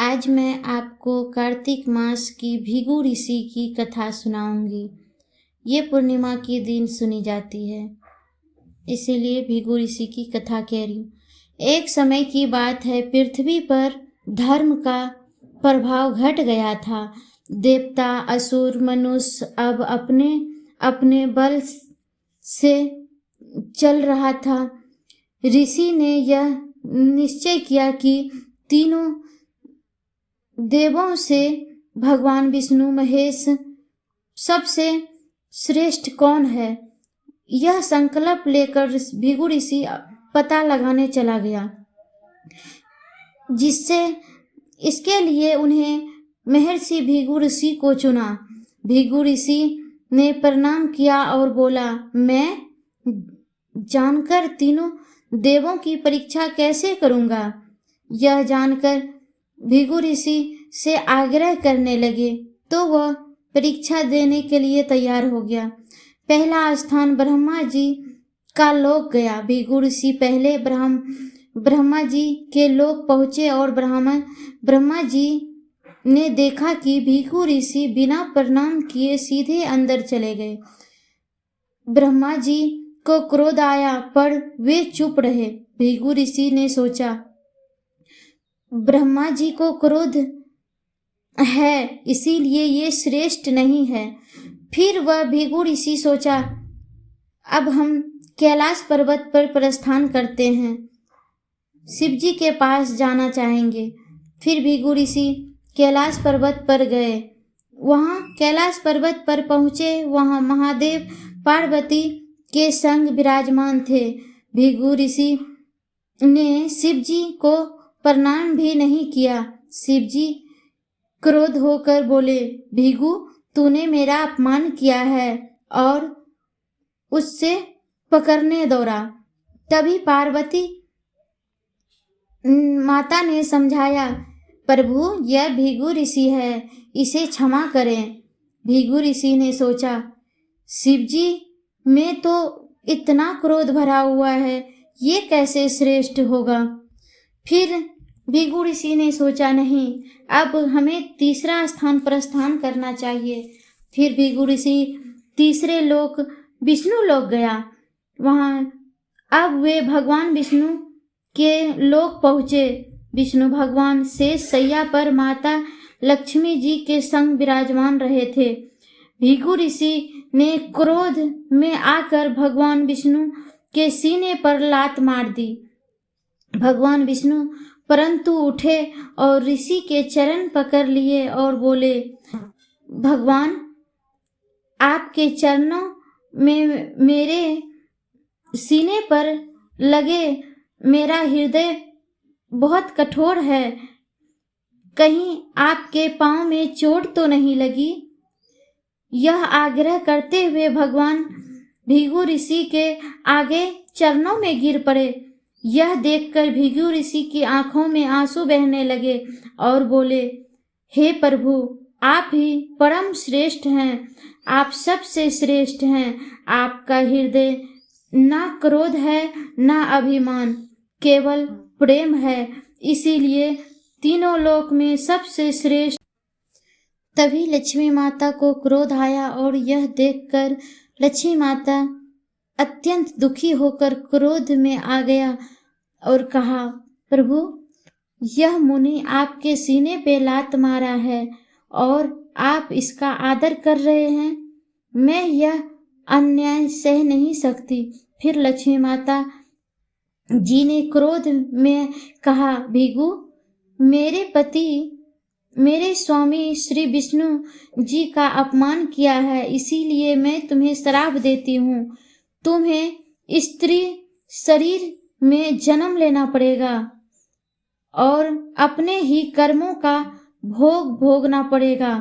आज मैं आपको कार्तिक मास की भृगु ऋषि की कथा सुनाऊंगी। ये पूर्णिमा के दिन सुनी जाती है, इसीलिए भृगु ऋषि की कथा कह रही हूँ। एक समय की बात है, पृथ्वी पर धर्म का प्रभाव घट गया था। देवता, असुर, मनुष्य अब अपने अपने बल से चल रहा था। ऋषि ने यह निश्चय किया कि तीनों देवों से भगवान विष्णु महेश सबसे श्रेष्ठ कौन है। यह संकल्प लेकर भृगु ऋषि पता लगाने चला गया, जिससे इसके लिए उन्हें महर्षि भृगु ऋषि को चुना। भृगु ऋषि ने प्रणाम किया और बोला, मैं जानकर तीनों देवों की परीक्षा कैसे करूंगा। यह जानकर भृगु ऋषि से आग्रह करने लगे तो वह परीक्षा देने के लिए तैयार हो गया। पहला स्थान ब्रह्मा जी का लोक गया। भृगु ऋषि पहले ब्रह्मा जी के लोक पहुँचे और ब्रह्मा जी ने देखा कि भृगु ऋषि बिना प्रणाम किए सीधे अंदर चले गए। ब्रह्मा जी को क्रोध आया, पर वे चुप रहे। भृगु ऋषि ने सोचा, ब्रह्मा जी को क्रोध है, इसीलिए ये श्रेष्ठ नहीं है। फिर वह भृगु ऋषि सोचा, अब हम कैलाश पर्वत पर प्रस्थान करते हैं, शिव जी के पास जाना चाहेंगे। फिर भृगु ऋषि कैलाश पर्वत पर गए। वहाँ कैलाश पर्वत पर पहुँचे। वहाँ महादेव पार्वती के संग विराजमान थे। भृगु ऋषि ने शिव जी को प्रणाम भी नहीं किया। शिव जी क्रोध होकर बोले, भृगु, तूने मेरा अपमान किया है, और उससे पकड़ने दौड़ा। तभी पार्वती माता ने समझाया, प्रभु, यह भृगु ऋषि है, इसे क्षमा करें। भृगु ऋषि ने सोचा, शिव जी में तो इतना क्रोध भरा हुआ है, ये कैसे श्रेष्ठ होगा। फिर भृगु ऋषि ने सोचा, नहीं, अब हमें तीसरा स्थान प्रस्थान करना चाहिए। फिर भृगु ऋषि तीसरे लोक विष्णु लोक गया। वहाँ अब वे भगवान विष्णु के लोक पहुँचे। विष्णु भगवान शेष शैया पर माता लक्ष्मी जी के संग विराजमान रहे थे। भृगु ऋषि ने क्रोध में आकर भगवान विष्णु के सीने पर लात मार दी। भगवान विष्णु परंतु उठे और ऋषि के चरण पकड़ लिए और बोले, भगवान, आपके चरणों में मेरे सीने पर लगे मेरा हृदय बहुत कठोर है, कहीं आपके पांव में चोट तो नहीं लगी। यह आग्रह करते हुए भगवान भृगु ऋषि के आगे चरणों में गिर पड़े। यह देखकर भृगु ऋषि की आंखों में आंसू बहने लगे और बोले, हे प्रभु, आप ही परम श्रेष्ठ हैं, आप सबसे श्रेष्ठ हैं। आपका हृदय ना क्रोध है ना अभिमान, केवल प्रेम है, इसीलिए तीनों लोक में सबसे श्रेष्ठ। तभी लक्ष्मी माता को क्रोध आया और यह देखकर लक्ष्मी माता अत्यंत दुखी होकर क्रोध में आ गया और कहा, प्रभु, यह मुनि आपके सीने पे लात मारा है और आप इसका आदर कर रहे हैं। मैं यह अन्याय सह नहीं सकती। फिर लक्ष्मी माता जी ने क्रोध में कहा, भृगु, मेरे पति मेरे स्वामी श्री विष्णु जी का अपमान किया है, इसीलिए मैं तुम्हें श्राप देती हूँ। तुम्हें स्त्री शरीर में जन्म लेना पड़ेगा और अपने ही कर्मों का भोग भोगना पड़ेगा।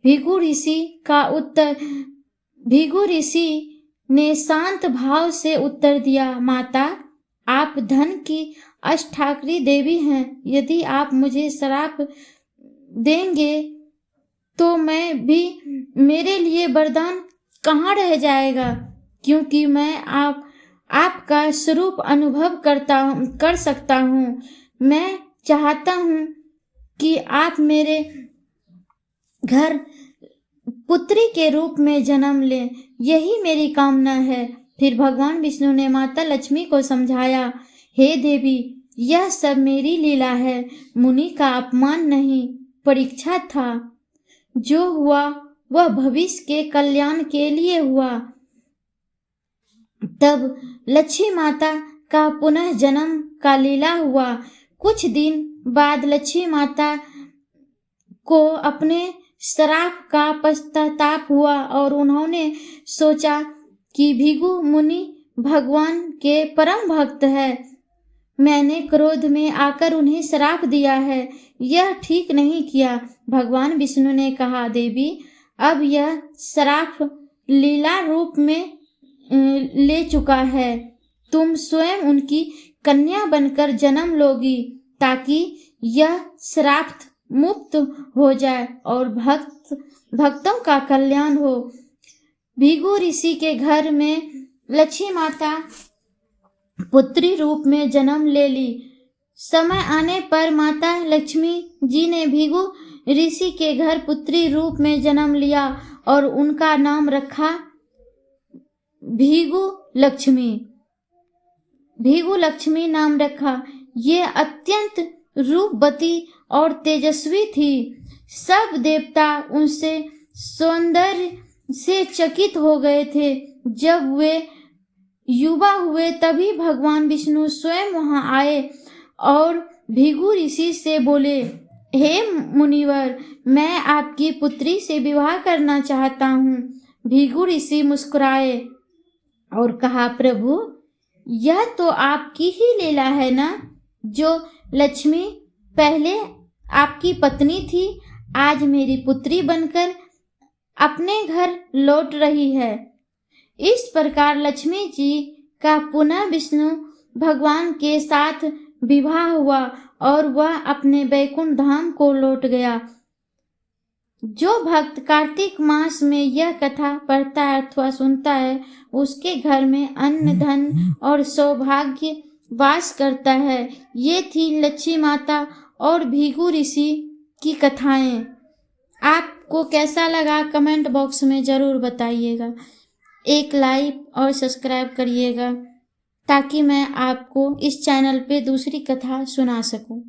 भृगु ऋषि ने शांत भाव से उत्तर दिया, माता, आप धन की अष्टधात्री देवी हैं। यदि आप मुझे श्राप देंगे तो मेरे लिए वरदान कहाँ रह जाएगा, क्योंकि मैं आपका स्वरूप अनुभव कर सकता हूँ। मैं चाहता हूँ कि आप मेरे घर पुत्री के रूप में जन्म लें, यही मेरी कामना है। फिर भगवान विष्णु ने माता लक्ष्मी को समझाया, हे देवी, यह सब मेरी लीला है, मुनि का अपमान नहीं, परीक्षा था। जो हुआ वह भविष्य के कल्याण के लिए हुआ। तब लक्ष्मी माता का पुनः जन्म का लीला हुआ। कुछ दिन बाद लक्ष्मी माता को अपने श्राप का पश्चाताप हुआ और उन्होंने सोचा कि भृगु मुनि भगवान के परम भक्त है, मैंने क्रोध में आकर उन्हें श्राप दिया है, यह ठीक नहीं किया। भगवान विष्णु ने कहा, देवी, अब यह श्राप लीला रूप में ले चुका है, तुम स्वयं उनकी कन्या बनकर जन्म लोगी ताकि यह श्राप मुक्त हो जाए और भक्तों का कल्याण हो। भृगु ऋषि के घर में लक्ष्मी माता पुत्री रूप में जन्म ले ली। समय आने पर माता लक्ष्मी जी ने भृगु ऋषि के घर पुत्री रूप में जन्म लिया और उनका नाम रखा भृगु लक्ष्मी। भृगु लक्ष्मी नाम रखा। ये अत्यंत रूपवती और तेजस्वी थी। सब देवता उनसे सौंदर्य से चकित हो गए थे। जब वे युवा हुए तभी भगवान विष्णु स्वयं वहां आए और भृगु ऋषि से बोले, हे मुनिवर, मैं आपकी पुत्री से विवाह करना चाहता हूँ। भृगु ऋषि मुस्कुराए और कहा, प्रभु, यह तो आपकी ही लीला है ना। जो लक्ष्मी पहले आपकी पत्नी थी, आज मेरी पुत्री बनकर अपने घर लौट रही है। इस प्रकार लक्ष्मी जी का पुनः विष्णु भगवान के साथ विवाह हुआ और वह अपने वैकुंठ धाम को लौट गया। जो भक्त कार्तिक मास में यह कथा पढ़ता है अथवा सुनता है, उसके घर में अन्न, धन और सौभाग्य वास करता है। ये थी लक्ष्मी माता और भृगु ऋषि की कथाएं। आपको कैसा लगा कमेंट बॉक्स में ज़रूर बताइएगा। एक लाइक और सब्सक्राइब करिएगा ताकि मैं आपको इस चैनल पे दूसरी कथा सुना सकूं।